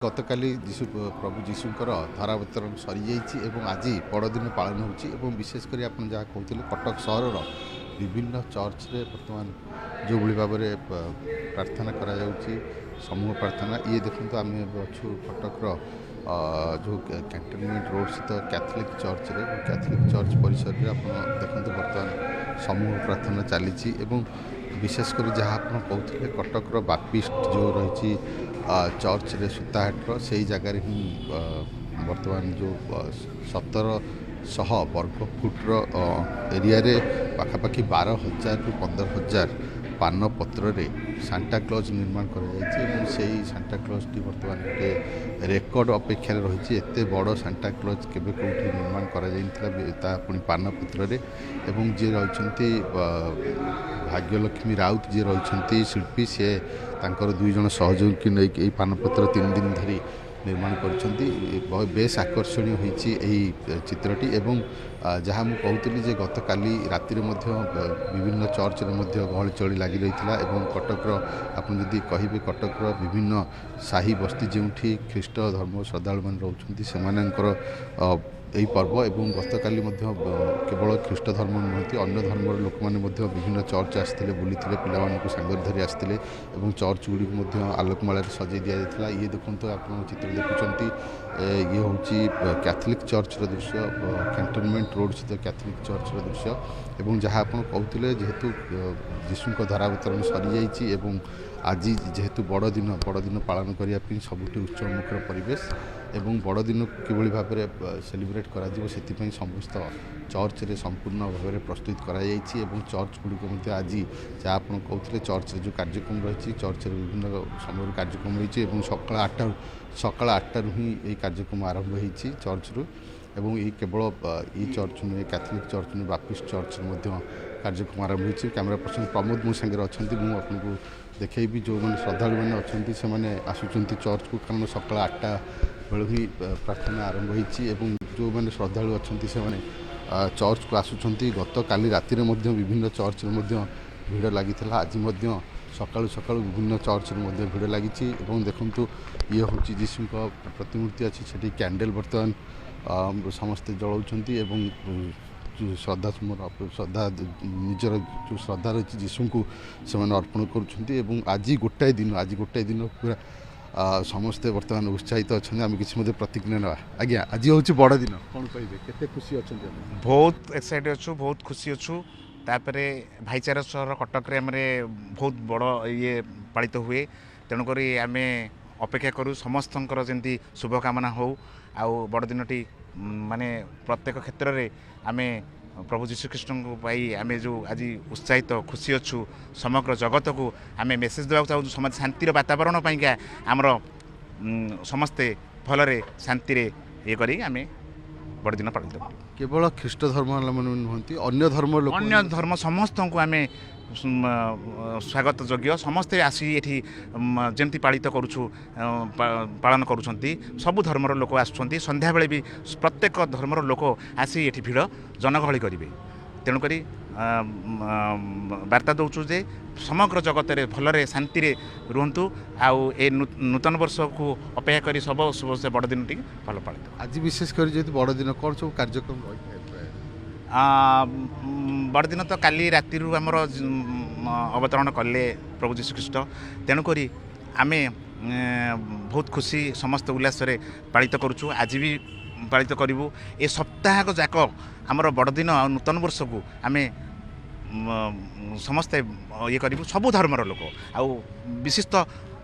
गतकाली जीशु प्रभु जीशुଙ୍କର ଧରାବତରଣ ସରିଯାଇଛି ଏବଂ ଆଜି ବଡ଼ଦିନ ପାଳନ ହେଉଛି ଏବଂ ବିଶେଷ କରି ଆପଣ ଯାହା କହୁଥିଲେ କଟକ ସହରର ବିଭିନ୍ନ ଚର୍ଚ୍ଚରେ ବର୍ତ୍ତମାନ ଯେଉଁଭଳି ଭାବରେ ପ୍ରାର୍ଥନା କରାଯାଉଛି ସମୂହ ପ୍ରାର୍ଥନା ଇଏ ଦେଖନ୍ତୁ ଆମେ ଏବେ ଅଛୁ କଟକର ଯେଉଁ କ୍ୟାଣ୍ଟନମେଣ୍ଟ ରୋଡ଼ ସ୍ଥିତ କ୍ୟାଥଲିକ୍ ଚର୍ଚ୍ଚରେ କ୍ୟାଥଲିକ୍ ଚର୍ଚ୍ଚ ପରିସରରେ ଆପଣ ଦେଖନ୍ତୁ ବର୍ତ୍ତମାନ ସମୂହ ପ୍ରାର୍ଥନା ଚାଲିଛି ଏବଂ ବିଶେଷ କରି ଯାହା ଆପଣ କହୁଥିଲେ କଟକର ବାପିଷ୍ଟ ଯେଉଁ ରହିଛି ଚର୍ଚ୍ଚରେ ସୂତାହାଟର ସେଇ ଜାଗାରେ ହିଁ ବର୍ତ୍ତମାନ ଯେଉଁ 1700 ବର୍ଗ ଫୁଟର ଏରିଆରେ ପାଖାପାଖି 12,000ରୁ 15,000 ପାନପତ୍ରରେ ସାଣ୍ଟାକ୍ଲଜ ନିର୍ମାଣ କରାଯାଇଛି ଏବଂ ସେଇ ସାଣ୍ଟାକ୍ଲଜଟି ବର୍ତ୍ତମାନ ଗୋଟେ ରେକର୍ଡ଼ ଅପେକ୍ଷାରେ ରହିଛି। ଏତେ ବଡ଼ ସାଣ୍ଟାକ୍ଲଜ କେବେ କେଉଁଠି ନିର୍ମାଣ କରାଯାଇଥିଲା ତା ପୁଣି ପାନପତ୍ରରେ ଏବଂ ଯିଏ ରହିଛନ୍ତି ଭାଗ୍ୟଲକ୍ଷ୍ମୀ ରାଉତ ଯିଏ ରହିଛନ୍ତି ଶିଳ୍ପୀ ସିଏ ତାଙ୍କର 2 ଜଣ ସହଯୋଗୀଙ୍କୁ ନେଇକି ଏହି ପାନପତ୍ର 3 ଦିନ ଧରି ନିର୍ମାଣ କରିଛନ୍ତି। ବେଶ ଆକର୍ଷଣୀୟ ହୋଇଛି ଏହି ଚିତ୍ରଟି ଏବଂ ଯାହା ମୁଁ କହୁଥିଲି ଯେ ଗତକାଲି ରାତିରେ ମଧ୍ୟ ବିଭିନ୍ନ ଚର୍ଚ୍ଚରେ ମଧ୍ୟ ଗହଳି ଚଳି ଲାଗି ରହିଥିଲା ଏବଂ କଟକର ଆପଣ ଯଦି କହିବେ କଟକର ବିଭିନ୍ନ ସାହି ବସ୍ତି ଯେଉଁଠି ଖ୍ରୀଷ୍ଟ ଧର୍ମ ଶ୍ରଦ୍ଧାଳୁମାନେ ରହୁଛନ୍ତି ସେମାନଙ୍କର ଏହି ପର୍ବ ଏବଂ ଗତକାଲି ମଧ୍ୟ କେବଳ ଖ୍ରୀଷ୍ଟ ଧର୍ମ ନୁହନ୍ତି ଅନ୍ୟ ଧର୍ମର ଲୋକମାନେ ମଧ୍ୟ ବିଭିନ୍ନ ଚର୍ଚ୍ଚ ଆସିଥିଲେ ବୁଲିଥିଲେ ପିଲାମାନଙ୍କୁ ସାଙ୍ଗରେ ଧରି ଆସିଥିଲେ ଏବଂ ଚର୍ଚ୍ଚ ଗୁଡ଼ିକୁ ମଧ୍ୟ ଆଲୋକମାଳାରେ ସଜାଇ ଦିଆଯାଇଥିଲା। ଇଏ ଦେଖନ୍ତୁ ଆପଣ ଚିତ୍ର ଦେଖୁଛନ୍ତି ଇଏ ହେଉଛି କ୍ୟାଥଲିକ୍ ଚର୍ଚ୍ଚର ଦୃଶ୍ୟ କ୍ୟାଣ୍ଟନମେଣ୍ଟ ରୋଡ଼ ସ୍ଥିତ କ୍ୟାଥଲିକ୍ ଚର୍ଚ୍ଚର ଦୃଶ୍ୟ ଏବଂ ଯାହା ଆପଣ କହୁଥିଲେ ଯେହେତୁ ଯୀଶୁଙ୍କ ଧରାବତରଣ ସରିଯାଇଛି ଏବଂ ଆଜି ଯେହେତୁ ବଡ଼ଦିନ ପାଳନ କରିବା ପାଇଁ ସବୁଠି ଉତ୍ସବମୁଖର ପରିବେଶ ଏବଂ ବଡ଼ଦିନକୁ କିଭଳି ଭାବରେ ସେଲିବ୍ରେଟ୍ କରାଯିବ ସେଥିପାଇଁ ସମସ୍ତ ଚର୍ଚ୍ଚରେ ସମ୍ପୂର୍ଣ୍ଣ ଭାବରେ ପ୍ରସ୍ତୁତ କରାଯାଇଛି ଏବଂ ଚର୍ଚ୍ଚ ଗୁଡ଼ିକ ମଧ୍ୟ ଆଜି ଯାହା ଆପଣ କହୁଥିଲେ ଚର୍ଚ୍ଚରେ ଯେଉଁ କାର୍ଯ୍ୟକ୍ରମ ରହିଛି ଚର୍ଚ୍ଚରେ ବିଭିନ୍ନ ସମୟରେ କାର୍ଯ୍ୟକ୍ରମ ରହିଛି ଏବଂ ସକାଳ 8ଟାରୁ ହିଁ ଏହି କାର୍ଯ୍ୟକ୍ରମ ଆରମ୍ଭ ହୋଇଛି ଚର୍ଚ୍ଚରୁ ଏବଂ ଏହି କେବଳ ଏହି ଚର୍ଚ୍ଚ ନୁହେଁ କ୍ୟାଥଲିକ୍ ଚର୍ଚ୍ଚ ନୁହେଁ ବାପିଷ୍ଟ ଚର୍ଚ୍ଚରେ ମଧ୍ୟ କାର୍ଯ୍ୟକ୍ରମ ଆରମ୍ଭ ହୋଇଛି। କ୍ୟାମେରା ପର୍ସନ ପ୍ରମୋଦ ମୋ ସାଙ୍ଗରେ ଅଛନ୍ତି ମୁଁ ଆପଣଙ୍କୁ ଦେଖେଇବି ଯେଉଁମାନେ ଶ୍ରଦ୍ଧାଳୁମାନେ ଅଛନ୍ତି ସେମାନେ ଆସୁଛନ୍ତି ଚର୍ଚ୍ଚକୁ କାରଣ ସକାଳ 8ଟା ବେଳୁ ହିଁ ପ୍ରାର୍ଥନା ଆରମ୍ଭ ହୋଇଛି ଏବଂ ଯେଉଁମାନେ ଶ୍ରଦ୍ଧାଳୁ ଅଛନ୍ତି ସେମାନେ ଚର୍ଚ୍ଚକୁ ଆସୁଛନ୍ତି। ଗତକାଲି ରାତିରେ ମଧ୍ୟ ବିଭିନ୍ନ ଚର୍ଚ୍ଚରେ ମଧ୍ୟ ଭିଡ଼ ଲାଗିଥିଲା ଆଜି ମଧ୍ୟ ସକାଳୁ ବିଭିନ୍ନ ଚର୍ଚ୍ଚରେ ମଧ୍ୟ ଭିଡ଼ ଲାଗିଛି ଏବଂ ଦେଖନ୍ତୁ ଇଏ ହେଉଛି ଯୀଶୁଙ୍କ ପ୍ରତିମୂର୍ତ୍ତି ଅଛି ସେଠି କ୍ୟାଣ୍ଡେଲ ବର୍ତ୍ତମାନ ସମସ୍ତେ ଜଳାଉଛନ୍ତି ଏବଂ ଶ୍ରଦ୍ଧା ନିଜର ଯେଉଁ ଶ୍ରଦ୍ଧା ରହିଛି ଯୀଶୁଙ୍କୁ ସେମାନେ ଅର୍ପଣ କରୁଛନ୍ତି ଏବଂ ଆଜି ଗୋଟାଏ ଦିନ ପୁରା ସମସ୍ତେ ବର୍ତ୍ତମାନ ଉତ୍ସାହିତ ଅଛନ୍ତି। ଆମେ କିଛି ମଧ୍ୟ ପ୍ରତିକ୍ରିୟା ନେବା। ଆଜ୍ଞା ଆଜି ହେଉଛି ବଡ଼ ଦିନ କ'ଣ କହିବେ କେତେ ଖୁସି ଅଛନ୍ତି? ବହୁତ ଏକ୍ସାଇଟେଡ୍ ଅଛୁ ବହୁତ ଖୁସି ଅଛୁ ତାପରେ ଭାଇଚାରା ସହର କଟକରେ ଆମେ ବହୁତ ବଡ଼ ଇଏ ପାଳିତ ହୁଏ ତେଣୁକରି ଆମେ ଅପେକ୍ଷା କରୁ ସମସ୍ତଙ୍କର ଯେମିତି ଶୁଭକାମନା ହେଉ ଆଉ ବଡ଼ଦିନଟି ମାନେ ପ୍ରତ୍ୟେକ କ୍ଷେତ୍ରରେ ଆମେ ପ୍ରଭୁ ଯୀଶୁଖ୍ରୀଷ୍ଟଙ୍କ ପାଇଁ ଆମେ ଯେଉଁ ଆଜି ଉତ୍ସାହିତ ଖୁସି ଅଛୁ ସମଗ୍ର ଜଗତକୁ ଆମେ ମେସେଜ ଦେବାକୁ ଚାହୁଁଛୁ ସମାଜ ଶାନ୍ତିର ବାତାବରଣ ପାଇଁକା ଆମର ସମସ୍ତେ ଭଲରେ ଶାନ୍ତିରେ ଇଏ କରି ଆମେ ବଡ଼ଦିନ ପାଳିତ କରୁ। କେବଳ ଖ୍ରୀଷ୍ଟ ଧର୍ମାବଲମ୍ବୀ ନୁହନ୍ତି ଅନ୍ୟ ଧର୍ମ ସମସ୍ତଙ୍କୁ ଆମେ ସ୍ୱାଗତ ଯୋଗ୍ୟ ସମସ୍ତେ ଆସି ଏଠି ଯେମିତି ପାଳିତ କରୁଛୁ ପାଳନ କରୁଛନ୍ତି ସବୁ ଧର୍ମର ଲୋକ ଆସୁଛନ୍ତି ସନ୍ଧ୍ୟାବେଳେ ବି ପ୍ରତ୍ୟେକ ଧର୍ମର ଲୋକ ଆସି ଏଠି ଭିଡ଼ ଜନଗହଳି କରିବେ ତେଣୁକରି ବାର୍ତ୍ତା ଦେଉଛୁ ଯେ ସମଗ୍ର ଜଗତରେ ଭଲରେ ଶାନ୍ତିରେ ରୁହନ୍ତୁ ଆଉ ଏ ନୂତନ ବର୍ଷକୁ ଅପେକ୍ଷା କରି ସବୁ ବଡ଼ଦିନଟି ଭଲ ପାଳିତ। ଆଜି ବିଶେଷ କରି ଯେହେତୁ ବଡ଼ଦିନ କ'ଣ ସବୁ କାର୍ଯ୍ୟକ୍ରମ ରହିଥାଏ? ବଡ଼ଦିନ ତ କାଲି ରାତିରୁ ଆମର ଅବତରଣ କଲେ ପ୍ରଭୁ ଯୀଶୁଖ୍ରୀଷ୍ଟ ତେଣୁକରି ଆମେ ବହୁତ ଖୁସି ସମସ୍ତ ଉଲ୍ଲାସରେ ପାଳିତ କରୁଛୁ ଆଜି ବି ପାଳିତ କରିବୁ ଏ ସପ୍ତାହକ ଯାକ ଆମର ବଡ଼ଦିନ ଆଉ ନୂତନ ବର୍ଷକୁ ଆମେ ସମସ୍ତେ ଇଏ କରିବୁ ସବୁ ଧର୍ମର ଲୋକ ଆଉ ବିଶିଷ୍ଟ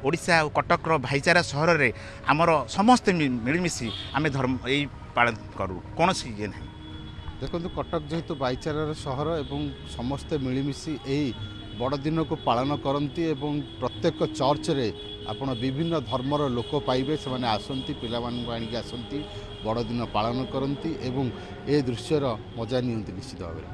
ଓଡ଼ିଶା ଆଉ କଟକର ଭାଇଚାରା ସହରରେ ଆମର ସମସ୍ତେ ମିଳିମିଶି ଆମେ ଏଇ ପାଳନ କରୁ କୌଣସି ଇଏ ନାହିଁ। ଦେଖନ୍ତୁ କଟକ ଯେହେତୁ ଭାଇଚାରାର ସହର ଏବଂ ସମସ୍ତେ ମିଳିମିଶି ଏହି ବଡ଼ଦିନକୁ ପାଳନ କରନ୍ତି ଏବଂ ପ୍ରତ୍ୟେକ ଚର୍ଚ୍ଚରେ ଆପଣ ବିଭିନ୍ନ ଧର୍ମର ଲୋକ ପାଇବେ ସେମାନେ ଆସନ୍ତି ପିଲାମାନଙ୍କୁ ଆଣିକି ଆସନ୍ତି ବଡ଼ଦିନ ପାଳନ କରନ୍ତି ଏବଂ ଏ ଦୃଶ୍ୟର ମଜା ନିଅନ୍ତି ନିଶ୍ଚିତ ଭାବରେ।